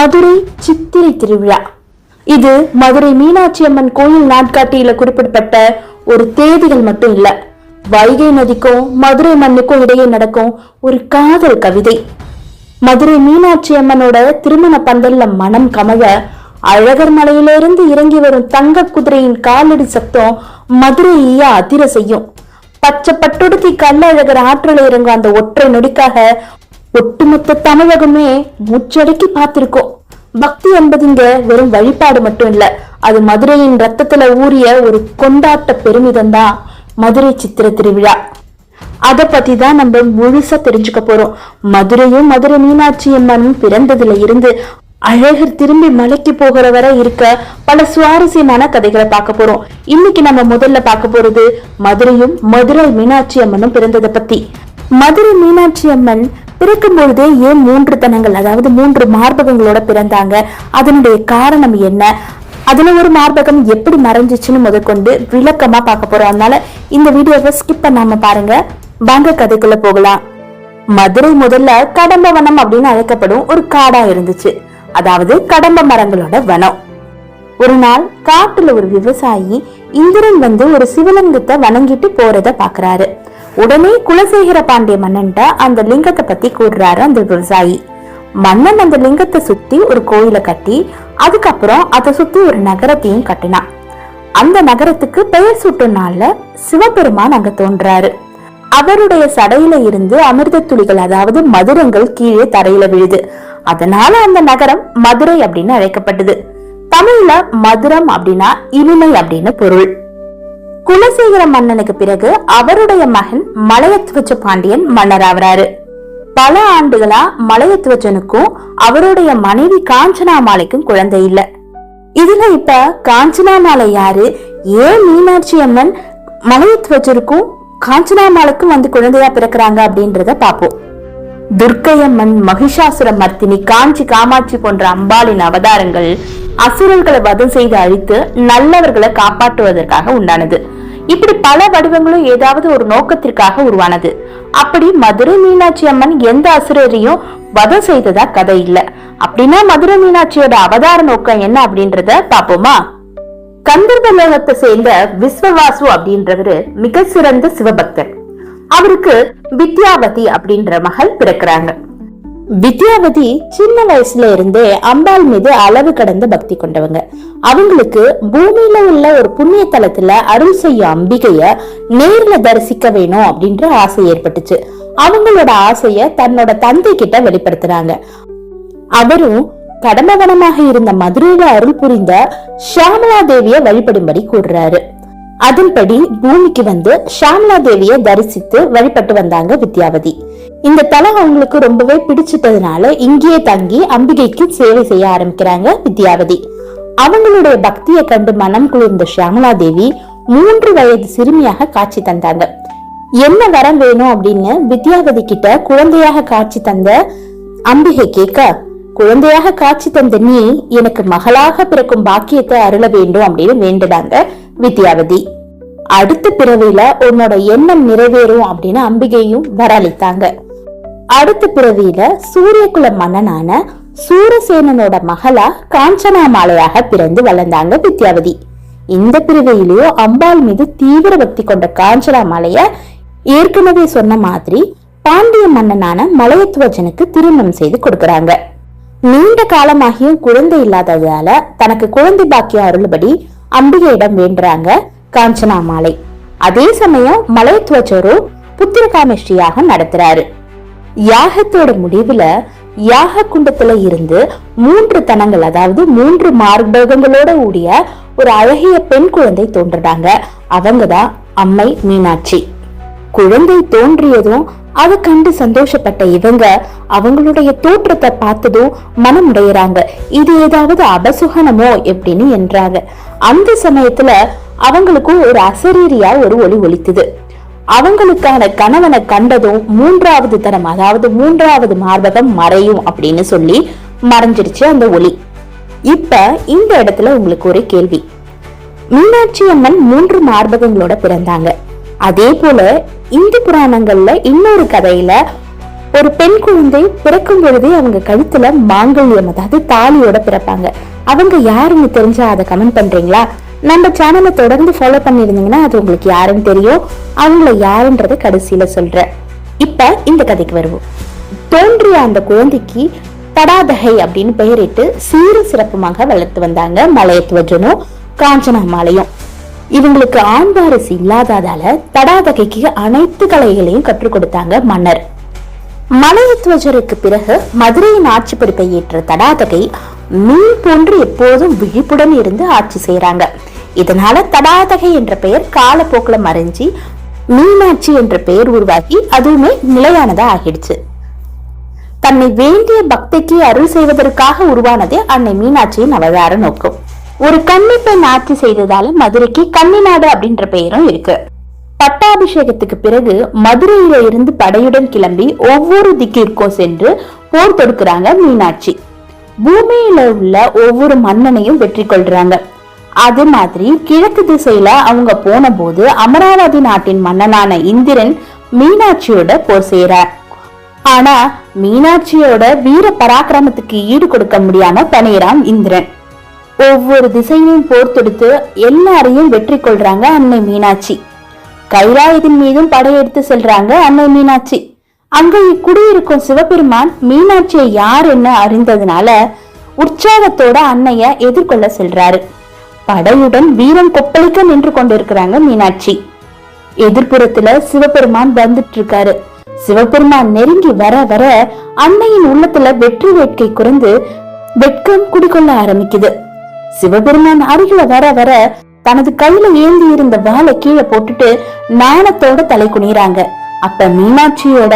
மதுரை சித்திரை திருவிழா. இது மதுரை மீனாட்சி அம்மன் கோயில் நாட்காட்டியில குறிப்பிடப்பட்ட ஒரு தேதிகள் மட்டும் இல்ல, வைகை நதிக்கும் மதுரை மண்ணுக்கும் இடையே நடக்கும் ஒரு காதல் கவிதை. மதுரை மீனாட்சி அம்மனோட திருமண பந்தல்ல மனம் கமழ அழகர் மலையிலிருந்து இறங்கி வரும் தங்க குதிரையின் காலடி சத்தம் மதுரைய அதிர செய்யும். பச்சை பட்டுடுத்தி கல்லழகர் ஆற்றல இறங்கும் அந்த ஒற்றை நொடிக்காக ஒட்டுமொத்த தமிழகமே மூச்சடக்கி பார்த்திருக்கோம். பக்தி என்பது இங்க வெறும் வழிபாடு மட்டும் இல்ல, அது மதுரையின் ரத்தத்துல ஊறிய ஒரு கொண்டாட்ட பெருமிதம் தான் மதுரை சித்திர திருவிழா. அத பத்தி தான் நம்ம முழுசா தெரிஞ்சுக்க போறோம். மதுரையும் மதுரை மீனாட்சி அம்மனும் பிறந்ததுல இருந்து அழகர் திரும்பி மலைக்கு போகிற வரை இருக்க பல சுவாரஸ்யமான கதைகளை பார்க்க போறோம். இன்னைக்கு நம்ம முதல்ல பார்க்க போறது மதுரையும் மதுரை மீனாட்சி அம்மனும் பிறந்ததை பத்தி. மதுரை மீனாட்சி அம்மன் பிறக்கும் பொழுதே ஏன் 3 தனங்கள், அதாவது 3 மார்பகங்களோட பிறந்தாங்க, அதனுடைய காரணம் என்ன, அதுல ஒரு மார்பகம் எப்படி மறைஞ்சிச்சுன்னு முதற்கொண்டு விளக்கமா பார்க்க போறோம். அதனால இந்த வீடியோவை ஸ்கிப் பண்ணாம பாருங்க. வாங்க கதைக்குள்ள போகலாம். மதுரை முதல்ல கடம்ப வனம் அப்படின்னு அழைக்கப்படும் ஒரு காடா இருந்துச்சு, அதாவது கடம்ப மரங்களோட வனம். ஒரு நாள் காட்டுல ஒரு விவசாயி இந்திரன் வந்து ஒரு சிவலிங்கத்தை வணங்கிட்டு போறத பாக்குறாரு. உடனே குலசேகர பாண்டிய மன்னன்ட்ட அந்த லிங்கத்தை பத்தி கூறுறாரு அந்த விவசாயி. மன்னன் அந்த லிங்கத்தை சுத்தி ஒரு கோயிலை கட்டி அதுக்கப்புறம் அதை சுத்தி ஒரு நகரத்தையும் கட்டினான். அந்த நகரத்துக்கு பெயர் சூட்டும் நாள்ல சிவபெருமான் அங்க தோன்றாரு. அவருடைய சடையில இருந்து அமிர்த துளிகள், அதாவது மதுரங்கள் கீழே தரையில விழுது. அதனால அந்த நகரம் மதுரை அப்படின்னு அழைக்கப்பட்டது. தமிழ்ல மதுரம் அப்படின்னா இனிமை அப்படின்னு பொருள். குலசேகர மன்னனுக்கு பிறகு அவருடைய மகன் மலையத்துவச்ச பாண்டியன் மன்னர் ஆகிறாரு. பல ஆண்டுகளா மலையத்துவச்சனுக்கும் அவருடைய மனைவி காஞ்சனாமாலைக்கும் குழந்தை இல்ல. இதுல இப்ப காஞ்சனாமாலை யாரு, ஏன் மீனாட்சி அம்மன் மலையத்துவச்சருக்கும் காஞ்சனாமாலைக்கும் வந்து குழந்தையா பிறக்கிறாங்க அப்படின்றத பாப்போம். துர்க்கையம்மன், மகிஷாசுர மர்த்தினி, காஞ்சி காமாட்சி போன்ற அம்பாளின் அவதாரங்கள் அசுரர்களை வதம் செய்து அழித்து நல்லவர்களை காப்பாற்றுவதற்காக உண்டானது. இப்படி பல வடிவங்களும் ஏதாவது ஒரு நோக்கத்திற்காக உருவானது. அப்படி மதுரை மீனாட்சி அம்மன் எந்த அசுரரையும் வதம் செய்ததா கதை இல்ல. அப்படின்னா மதுரை மீனாட்சியோட அவதார நோக்கம் என்ன அப்படின்றத பாப்போமா. கந்தர்வ லோகத்தை சேர்ந்த விஸ்வவாசு அப்படின்றவரு மிக சிறந்த சிவபக்தர். அவருக்கு வித்யாவதி அப்படின்ற மகள் பிறக்கிறாங்க. வித்யாவதி சின்ன வயசுல இருந்தே அம்பாள் மீது அளவு கடந்த பக்தி கொண்டவங்க. அவங்களுக்கு பூமியில உள்ள ஒரு புண்ணிய தலத்துல அருள் செய்யும் அம்பிகைய நேர்ல தரிசிக்க வேணும் அப்படின்ற ஆசை ஏற்பட்டுச்சு. அவங்களோட ஆசைய தன்னோட தந்தை கிட்ட வெளிப்படுத்தினாங்க. அவரும் கடம்பவனமாக இருந்த மதுரையில அருள் புரிந்த ஷியாமலா தேவிய வழிபடும்படி கூறுறாரு. அதன்படி பூமிக்கு வந்து ஷியாமலா தேவிய தரிசித்து வழிபட்டு வந்தாங்க வித்யாவதி. இந்த தலம் அவங்களுக்கு ரொம்பவே பிடிச்சிட்டதுனால இங்கேயே தங்கி அம்பிகைக்கு சேவை செய்ய ஆரம்பிக்கிறாங்க வித்யாவதி. அவங்களுடைய பக்தியை கண்டு மனம் குளிர்ந்த ஷியாமலா தேவி 3 வயது சிறுமியாக காட்சி தந்தாங்க. என்ன வரம் வேணும் அப்படின்னு வித்யாவதி கிட்ட குழந்தையாக காட்சி தந்த அம்பிகை கேட்க, குழந்தையாக காட்சி தந்த நீ எனக்கு மகளாக பிறக்கும் பாக்கியத்தை அருள வேண்டும் அப்படின்னு வேண்டுறாங்க வித்யாவதி. அடுத்த பிறவியில உன்னோட எண்ணம் நிறைவேறும் அப்படின்னு அம்பிகையும் வரளித்தாங்க. அடுத்த பிறவியில சூரியகுல மன்னனான சூரசேனனோட மகளா காஞ்சனாமாலையாக பிறந்து வளர்ந்தாங்க வித்யாவதி. இந்த பிறவியிலேயோ அம்பாள் மீது தீவிர பக்தி கொண்ட காஞ்சனாமாலைய ஏற்கனவே சொன்ன மாதிரி பாண்டிய மன்னனான மலையத்துவஜனுக்கு திருமணம் செய்து கொடுக்கறாங்க. நீண்ட காலமாகியும் குழந்தை இல்லாததால தனக்கு குழந்தை பாக்கியம் அருள்படி அம்பிகையிடம் வேண்டுறாங்க காஞ்சனாமாலை. அதே சமயம் மலையத்துவச்சரும் புத்திரகாமேஷ்டியாக நடத்துறாரு. யாகத்தோட முடிவுல யாக குண்டத்துல இருந்து 3 தனங்கள், அதாவது 3 மார்பகங்களோட கூடிய ஒரு அழகிய பெண் குழந்தை தோன்றுறாங்க. அவங்கதான் அம்மை மீனாட்சி. குழந்தை தோன்றியதும் அதை கண்டு சந்தோஷப்பட்ட இவங்க அவங்களுடைய தோற்றத்தை பார்த்ததும் மனமுடையறாங்க. இது ஏதாவது அபசுகனமோ எப்படின்னு என்றாங்க. அந்த சமயத்துல அவங்களுக்கும் ஒரு அசரீரியா ஒரு ஒளி ஒலித்தது. அவங்களுக்கான கணவனை கண்டதும் 3வது தரம், அதாவது 3வது மார்பகம் மறையும் அப்படின்னு சொல்லி மறைஞ்சிருச்சு அந்த ஒளி. இப்ப இந்த இடத்துல உங்களுக்கு ஒரு கேள்வி. மீனாட்சி அம்மன் 3 மார்பகங்களோட பிறந்தாங்க. அதே போல இந்து புராணங்கள்ல இன்னொரு கதையில ஒரு பெண் குழந்தை பிறக்கும் பொழுதே அவங்க கழுத்துல மாங்கல்யம் அதாவது தாலியோட பிறப்பாங்க. அவங்க யாருன்னு தெரிஞ்சா அதை கமெண்ட் பண்றீங்களா? நம்ம சேனலை தொடர்ந்து ஃபாலோ பண்ணிருந்தீங்கன்னா அது உங்களுக்கு யாருன்னு தெரியும். அவங்கள யாருன்றத கடைசியில சொல்றேன். இப்ப இந்த கதைக்கு வருவோம். தோன்றிய அந்த குழந்தைக்கு தடாதகை அப்படின்னு பெயரிட்டு சீர சிறப்புமாக வளர்த்து வந்தாங்க மலையத்துவஜனும் காஞ்சனாமாலையும். இவங்களுக்கு ஆண் வாரிசு இல்லாததால தடாதகைக்கு அனைத்து கலைகளையும் கற்றுக் கொடுத்தாங்க மன்னர். மலையத்துவஜருக்கு பிறகு மதுரையின் ஆட்சி பொறுப்பை ஏற்ற தடாதகை மீன் போன்று எப்போதும் விழிப்புடன் இருந்து ஆட்சி செய்யறாங்க. இதனால தடாதகை என்ற பெயர் காலப்போக்குல மறைஞ்சி மீனாட்சி என்ற பெயர் உருவாக்கி அதுவுமே நிலையானதா ஆகிடுச்சு. தன்னை வேண்டிய பக்திக்கு அருள் செய்வதற்காக உருவானதே அன்னை மீனாட்சியின் அவதார நோக்கம். ஒரு கன்னி பெண் ஆட்சி செய்ததால மதுரைக்கு கன்னிநாடு அப்படின்ற பெயரும் இருக்கு. பட்டாபிஷேகத்துக்கு பிறகு மதுரையில இருந்து படையுடன் கிளம்பி ஒவ்வொரு திக்கிற்கும் சென்று போர் தொடுக்கிறாங்க மீனாட்சி. பூமியில உள்ள ஒவ்வொரு மன்னனையும் வெற்றி கொள்றாங்க. அது மாதிரி கிழக்கு திசையில அவங்க போன போது அமராவதி நாட்டின் மன்னனான இந்திரன் மீனாட்சியோட போர் செய்யறார். ஆனா மீனாட்சியோட வீர பராக்கிரமத்துக்கு ஈடு கொடுக்க முடியாம பணியறான் இந்திரன். ஒவ்வொரு திசையிலும் போர் தொடுத்து எல்லாரையும் வெற்றி கொள்றாங்க அன்னை மீனாட்சி. கைலாயத்தின் மீதும் படையெடுத்து செல்றாங்க அன்னை மீனாட்சி. அங்க குடியிருக்கும் சிவபெருமான் மீனாட்சியை யார் என்ன அறிந்ததுனால உற்சாகத்தோட அன்னைய எதிர்கொள்ள செல்றாரு. படையுடன் வீரம் கொப்பளிக்க நின்று கொண்டிருக்கிறாங்க மீனாட்சி. எதிர்ப்புறத்துல சிவபெருமான் வந்துட்டு இருக்காரு. சிவபெருமான் நெருங்கி வர வர அன்னையின் உள்ளத்துல வெற்றி வேட்கை குறைந்து வெட்கம் குடிக்கொள்ள ஆரம்பிக்குது. சிவபெருமான் அருகில வர வர தனது கையில ஏந்தி இருந்த வாளை கீழே போட்டுட்டு நாணத்தோட தலை குனிறாங்க. அப்ப மீனாட்சியோட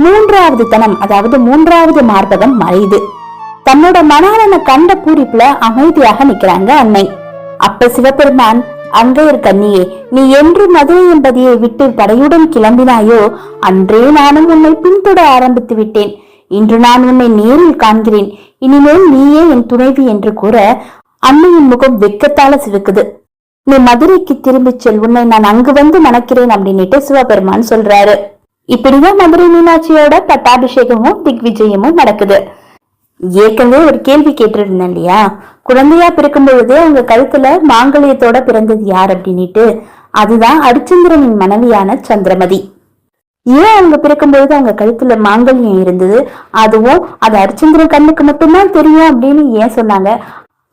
மூன்றாவது தனம் அதாவது மூன்றாவது மார்பகம் மறையுது. தன்னோட மணாளனை கண்ட பூரிப்புல அமைதியாக நிக்கிறாங்க அன்னை. அப்ப சிவபெருமான், அங்க இருக்க நீ என்று மதுரை என்பதையை விட்டு படையுடன் கிளம்பினாயோ அன்றே நானும் உன்னை பின்தொட ஆரம்பித்து விட்டேன். இன்று நான் உன்னை நேரில் காண்கிறேன். இனிமேல் நீயே என் துணைவி என்று கூற அன்னையின் முகம் வெக்கத்தால சிவக்குது. நீ மதுரைக்கு திரும்பி செல், உன்னை நான் அங்கு வந்து மணக்கிறேன் அப்படின்னுட்டு சிவபெருமான் சொல்றாரு. இப்படிதான் மதுரை மீனாட்சியோட பட்டாபிஷேகமும் திக்விஜயமும் நடக்குது. ஏற்கனவே ஒரு கேள்வி கேட்டிருந்தேன் இல்லையா, குழந்தையா பிறக்கும் பொழுது அவங்க கழுத்துல மாங்கல்யத்தோட பிறந்தது யார் அப்படின்னுட்டு. அதுதான் அரிச்சந்திரனின் மனைவியான சந்திரமதி. ஏன் அவங்க பிறக்கும் பொழுது அவங்க கழுத்துல மாங்கல்யம் இருந்தது, அதுவும் அது அரிச்சந்திரன் கண்ணுக்கு மட்டும்தான் தெரியும் அப்படின்னு ஏன் சொன்னாங்க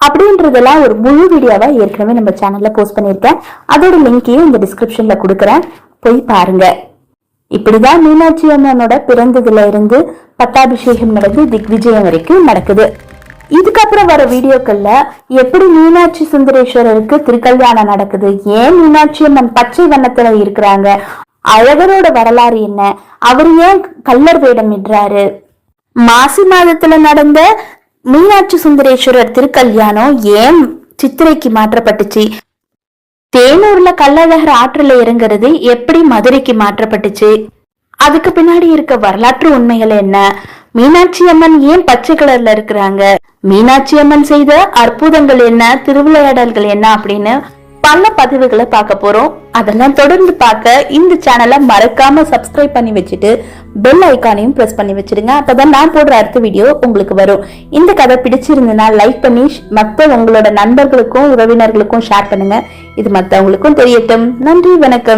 அப்படின்றதெல்லாம் ஒரு முழு வீடியோவா ஏற்கனவே நம்ம சேனல்ல போஸ்ட் பண்ணிருக்கேன். அதோட லிங்கையும் இந்த டிஸ்கிரிப்ஷன்ல கொடுக்குறேன், போய் பாருங்க. இப்படிதான் மீனாட்சி அம்மனோட பிறந்ததுல இருந்து பட்டாபிஷேகம் நடந்து திக்விஜயம் வரைக்கும் நடக்குது. இதுக்கப்புறம் வர வீடியோக்கள்ல எப்படி மீனாட்சி சுந்தரேஸ்வரருக்கு திருக்கல்யாணம் நடக்குது, ஏன் மீனாட்சி அம்மன் பச்சை வண்ணத்துல இருக்கிறாங்க, அழகரோட வரலாறு என்ன, அவர் ஏன் கள்ளர் வேடம் இடுறாரு, மாசி மாதத்துல நடந்த மீனாட்சி சுந்தரேஸ்வரர் திருக்கல்யாணம் ஏன் சித்திரைக்கு மாற்றப்பட்டுச்சு, தேனூர்ல கள்ளழகர் ஆற்றுல இறங்குறது எப்படி மதுரைக்கு மாற்றப்பட்டுச்சு, அதுக்கு பின்னாடி இருக்க வரலாற்று உண்மைகள் என்ன, மீனாட்சி அம்மன் ஏன் பச்சை கலர்ல இருக்கிறாங்க, மீனாட்சி அம்மன் செய்த அற்புதங்கள் என்ன, திருவிளையாடல்கள் என்ன அப்படின்னு பல பதிவுகளை பார்க்க போறோம். அதெல்லாம் தொடர்ந்து பார்க்க இந்த சேனலை மறக்காம சப்ஸ்கிரைப் பண்ணி வச்சுட்டு பெல் ஐக்கானையும் பிரஸ் பண்ணி வச்சிடுங்க. அப்பதான் நான் போடுற அடுத்த வீடியோ உங்களுக்கு வரும். இந்த கதை பிடிச்சிருந்ததுன்னா லைக் பண்ணி மற்ற உங்களோட நண்பர்களுக்கும் உறவினர்களுக்கும் ஷேர் பண்ணுங்க. இது மற்றவங்களுக்கும் தெரியட்டும். நன்றி, வணக்கம்.